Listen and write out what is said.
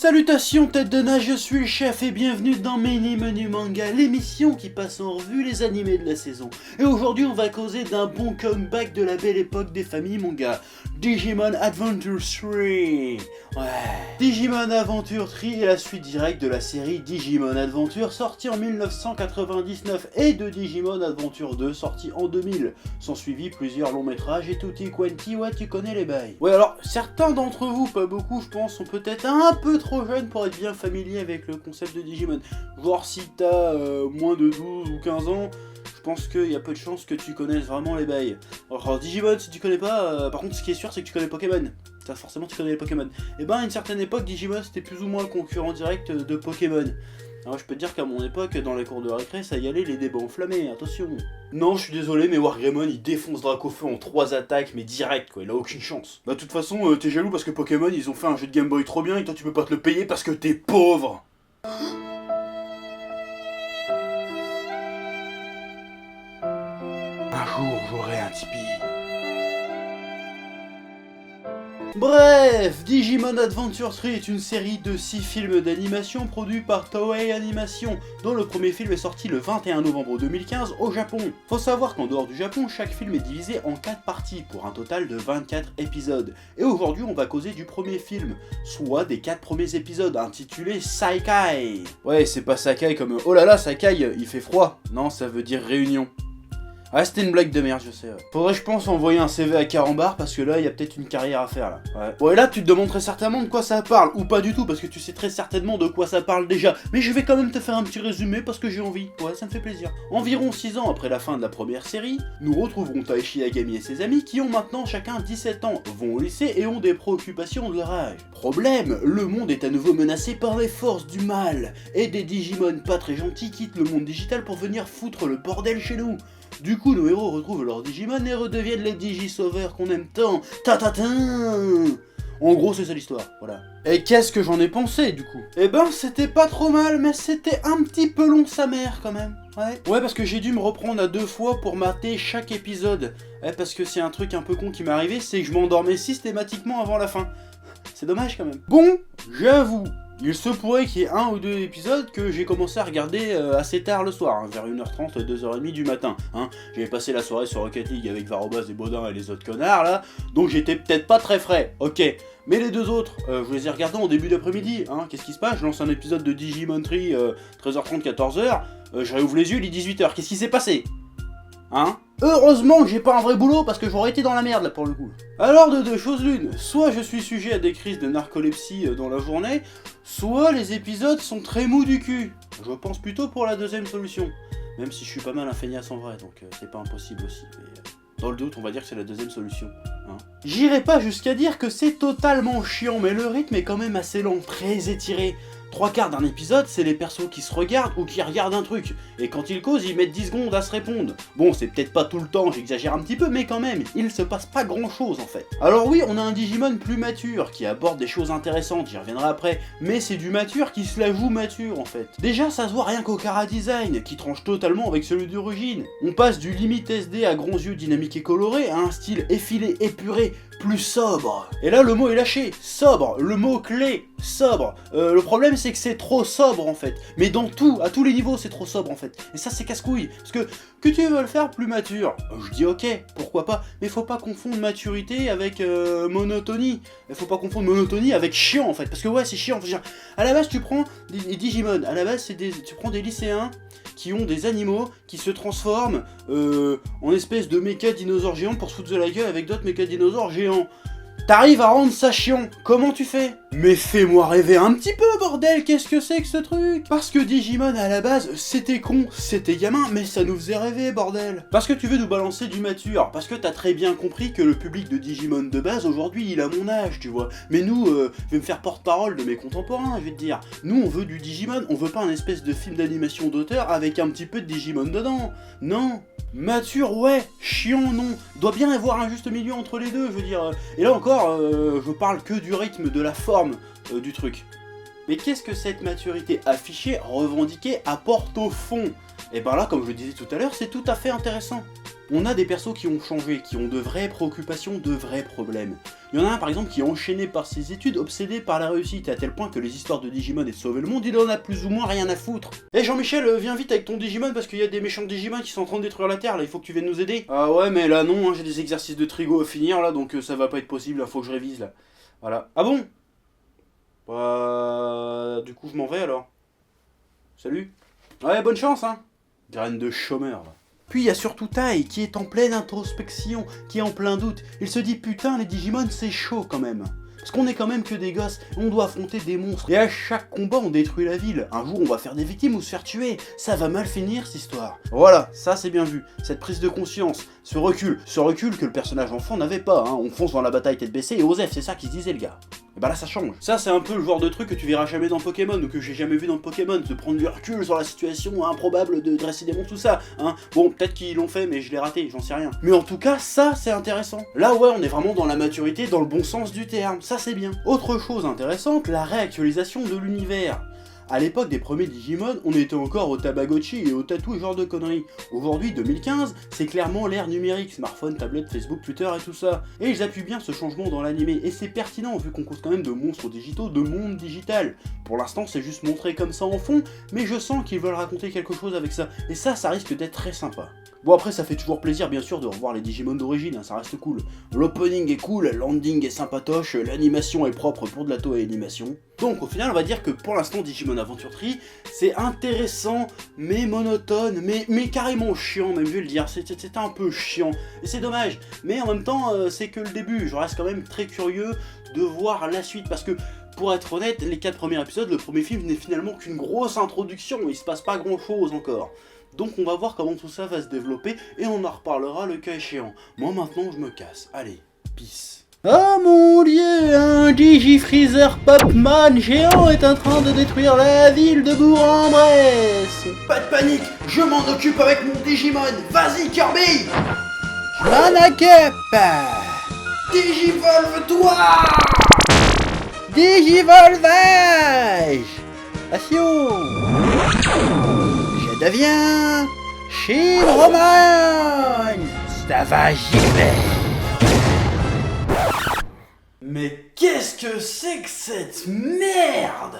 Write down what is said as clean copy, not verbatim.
Salutations tête de nage, je suis le chef et bienvenue dans Mini Menu Manga, l'émission qui passe en revue les animés de la saison. Et aujourd'hui on va causer d'un bon comeback de la belle époque des familles manga, Digimon Adventure 3. Ouais. Digimon Adventure 3 est la suite directe de la série Digimon Adventure sortie en 1999 et de Digimon Adventure 2 sortie en 2000. Sont suivis plusieurs longs métrages et tutti quanti, ouais tu connais les bails. Ouais alors certains d'entre vous, pas beaucoup je pense, sont peut-être un peu trop jeunes pour être bien familiers avec le concept de Digimon. Genre si t'as moins de 12 ou 15 ans, je pense qu'il y a peu de chances que tu connaisses vraiment les bails. Alors Digimon, si tu connais pas, par contre ce qui est sûr c'est que tu connais Pokémon. Ça forcément tu connais les Pokémon. Et ben à une certaine époque Digimon c'était plus ou moins le concurrent direct de Pokémon. Alors je peux te dire qu'à mon époque, dans les cours de récré, ça y allait les débats enflammés, attention. Non, je suis désolé, mais Wargreymon il défonce Dracofeu en 3 attaques, mais direct quoi, il a aucune chance. Bah de toute façon, t'es jaloux parce que Pokémon ils ont fait un jeu de Game Boy trop bien et toi tu peux pas te le payer parce que t'es pauvre. Un jour j'aurai un Tipeee. Bref, Digimon Adventure 3 est une série de 6 films d'animation produits par Toei Animation, dont le premier film est sorti le 21 novembre 2015 au Japon. Faut savoir qu'en dehors du Japon, chaque film est divisé en 4 parties, pour un total de 24 épisodes. Et aujourd'hui, on va causer du premier film, soit des 4 premiers épisodes, intitulés Saikai. Ouais, c'est pas Sakai comme oh là là, Saikai, il fait froid. Non, ça veut dire réunion. Ah c'était une blague de merde je sais ouais. Faudrait je pense envoyer un CV à Carambar parce que là il y a peut-être une carrière à faire là. Ouais. Bon et là tu te demandes très certainement de quoi ça parle, ou pas du tout parce que tu sais très certainement de quoi ça parle déjà. Mais je vais quand même te faire un petit résumé parce que j'ai envie, ouais ça me fait plaisir. Environ 6 ans après la fin de la première série, nous retrouverons Taichi Yagami et ses amis qui ont maintenant chacun 17 ans, vont au lycée et ont des préoccupations de leur âge. Problème, le monde est à nouveau menacé par les forces du mal, et des Digimon pas très gentils quittent le monde digital pour venir foutre le bordel chez nous. Du coup, nos héros retrouvent leur Digimon et redeviennent les Digisauveurs qu'on aime tant. En gros, c'est ça l'histoire, voilà. Et qu'est-ce que j'en ai pensé, du coup? Eh ben, c'était pas trop mal, mais c'était un petit peu long sa mère, quand même. Ouais, parce que j'ai dû me reprendre à 2 fois pour mater chaque épisode. Ouais, parce que c'est un truc un peu con qui m'est arrivé, c'est que je m'endormais systématiquement avant la fin. C'est dommage, quand même. Bon, j'avoue. Il se pourrait qu'il y ait 1 ou 2 épisodes que j'ai commencé à regarder assez tard le soir, hein, vers 1h30, 2h30 du matin. Hein. J'avais passé la soirée sur Rocket League avec Varobas et Baudin et les autres connards là, donc j'étais peut-être pas très frais, ok. Mais les 2 autres, je les ai regardés en début d'après-midi. Hein. Qu'est-ce qui se passe? Je lance un épisode de Digimon 3, 13h30, 14h, je réouvre les yeux, il est 18h. Qu'est-ce qui s'est passé? Hein? Heureusement que j'ai pas un vrai boulot parce que j'aurais été dans la merde là pour le coup. Alors de 2 choses l'une, soit je suis sujet à des crises de narcolepsie dans la journée, soit les épisodes sont très mous du cul. Je pense plutôt pour la deuxième solution. Même si je suis pas mal un feignasse en vrai, donc c'est pas impossible aussi. Mais, dans le doute, on va dire que c'est la deuxième solution. Hein. J'irai pas jusqu'à dire que c'est totalement chiant, mais le rythme est quand même assez lent, très étiré. 3/4 d'un épisode, c'est les persos qui se regardent ou qui regardent un truc. Et quand ils causent, ils mettent 10 secondes à se répondre. Bon, c'est peut-être pas tout le temps, j'exagère un petit peu, mais quand même, il se passe pas grand chose en fait. Alors oui, on a un Digimon plus mature, qui aborde des choses intéressantes, j'y reviendrai après, mais c'est du mature qui se la joue mature en fait. Déjà, ça se voit rien qu'au chara-design, qui tranche totalement avec celui d'origine. On passe du limite SD à grands yeux dynamiques et colorés à un style effilé, épuré, plus sobre. Et là, le mot est lâché, sobre, le mot clé, sobre. Le problème, c'est que c'est trop sobre en fait. Mais dans tout, à tous les niveaux, c'est trop sobre en fait. Et ça, c'est casse-couille. Parce que tu veux le faire plus mature, je dis ok, pourquoi pas. Mais faut pas confondre maturité avec monotonie. Il faut pas confondre monotonie avec chiant en fait. Parce que ouais, c'est chiant. Dire, à la base, tu prends des Digimon. À la base, tu prends des lycéens qui ont des animaux qui se transforment en espèces de méca dinosaures géants pour se foutre de la gueule avec d'autres méca dinosaures géants. T'arrives à rendre ça chiant, comment tu fais? Mais fais-moi rêver un petit peu bordel, qu'est-ce que c'est que ce truc? Parce que Digimon à la base, c'était con, c'était gamin, mais ça nous faisait rêver bordel. Parce que tu veux nous balancer du mature, parce que t'as très bien compris que le public de Digimon de base aujourd'hui il a mon âge, tu vois. Mais nous, je vais me faire porte-parole de mes contemporains, je vais te dire. Nous on veut du Digimon, on veut pas un espèce de film d'animation d'auteur avec un petit peu de Digimon dedans. Non. Mature ouais, chiant non. Doit bien y avoir un juste milieu entre les deux, je veux dire. Et là encore, je parle que du rythme, de la forme du truc. Mais qu'est-ce que cette maturité affichée, revendiquée, apporte au fond? Et ben là, comme je le disais tout à l'heure, c'est tout à fait intéressant. On a des persos qui ont changé, qui ont de vraies préoccupations, de vrais problèmes. Il y en a un par exemple qui est enchaîné par ses études, obsédé par la réussite, à tel point que les histoires de Digimon et de sauver le monde, il en a plus ou moins rien à foutre. Eh Jean-Michel, viens vite avec ton Digimon parce qu'il y a des méchants Digimon qui sont en train de détruire la Terre, là il faut que tu viennes nous aider. Ah ouais mais là non, hein, j'ai des exercices de trigo à finir là, donc ça va pas être possible, là, faut que je révise là. Voilà. Ah bon? Bah... Du coup je m'en vais alors. Salut. Ouais, bonne chance hein. Graine de chômeur là. Puis il y a surtout Tai qui est en pleine introspection, qui est en plein doute. Il se dit putain les Digimon c'est chaud quand même. Parce qu'on est quand même que des gosses, on doit affronter des monstres. Et à chaque combat on détruit la ville. Un jour on va faire des victimes ou se faire tuer. Ça va mal finir cette histoire. Voilà, ça c'est bien vu. Cette prise de conscience, ce recul que le personnage enfant n'avait pas. Hein. On fonce dans la bataille tête baissée et Osef, c'est ça qui se disait le gars. Et bah là ça change. Ça c'est un peu le genre de truc que tu verras jamais dans Pokémon ou que j'ai jamais vu dans Pokémon, de prendre du recul sur la situation improbable de dresser des monstres, tout ça. Hein. Bon, peut-être qu'ils l'ont fait mais je l'ai raté, j'en sais rien. Mais en tout cas, ça c'est intéressant. Là ouais, on est vraiment dans la maturité, dans le bon sens du terme, ça c'est bien. Autre chose intéressante, la réactualisation de l'univers. À l'époque des premiers Digimon, on était encore au Tamagotchi et au tatou et genre de conneries. Aujourd'hui, 2015, c'est clairement l'ère numérique, smartphone, tablette, Facebook, Twitter et tout ça. Et ils appuient bien ce changement dans l'animé, et c'est pertinent vu qu'on cause quand même de monstres digitaux, de monde digital. Pour l'instant, c'est juste montré comme ça en fond, mais je sens qu'ils veulent raconter quelque chose avec ça, et ça risque d'être très sympa. Bon après ça fait toujours plaisir bien sûr de revoir les Digimon d'origine, hein, ça reste cool. L'opening est cool, le landing est sympatoche, l'animation est propre pour de la Toei Animation. Donc au final on va dire que pour l'instant Digimon Adventure Tri, c'est intéressant, mais monotone, mais carrément chiant même je vais le dire, c'était un peu chiant. Et c'est dommage, mais en même temps c'est que le début, je reste quand même très curieux de voir la suite parce que... Pour être honnête, les 4 premiers épisodes, le premier film n'est finalement qu'une grosse introduction, il se passe pas grand chose encore. Donc on va voir comment tout ça va se développer et on en reparlera le cas échéant. Moi maintenant je me casse, allez, peace. Oh mon dieu, un Digifreezer Popman géant est en train de détruire la ville de Bourg-en-Bresse. Pas de panique, je m'en occupe avec mon Digimon, vas-y Kirby. Je m'en occupe. Digivolve-toi. Digivolvage. Attention. Je deviens Shinromon. Ça va gifler. Mais qu'est-ce que c'est que cette merde?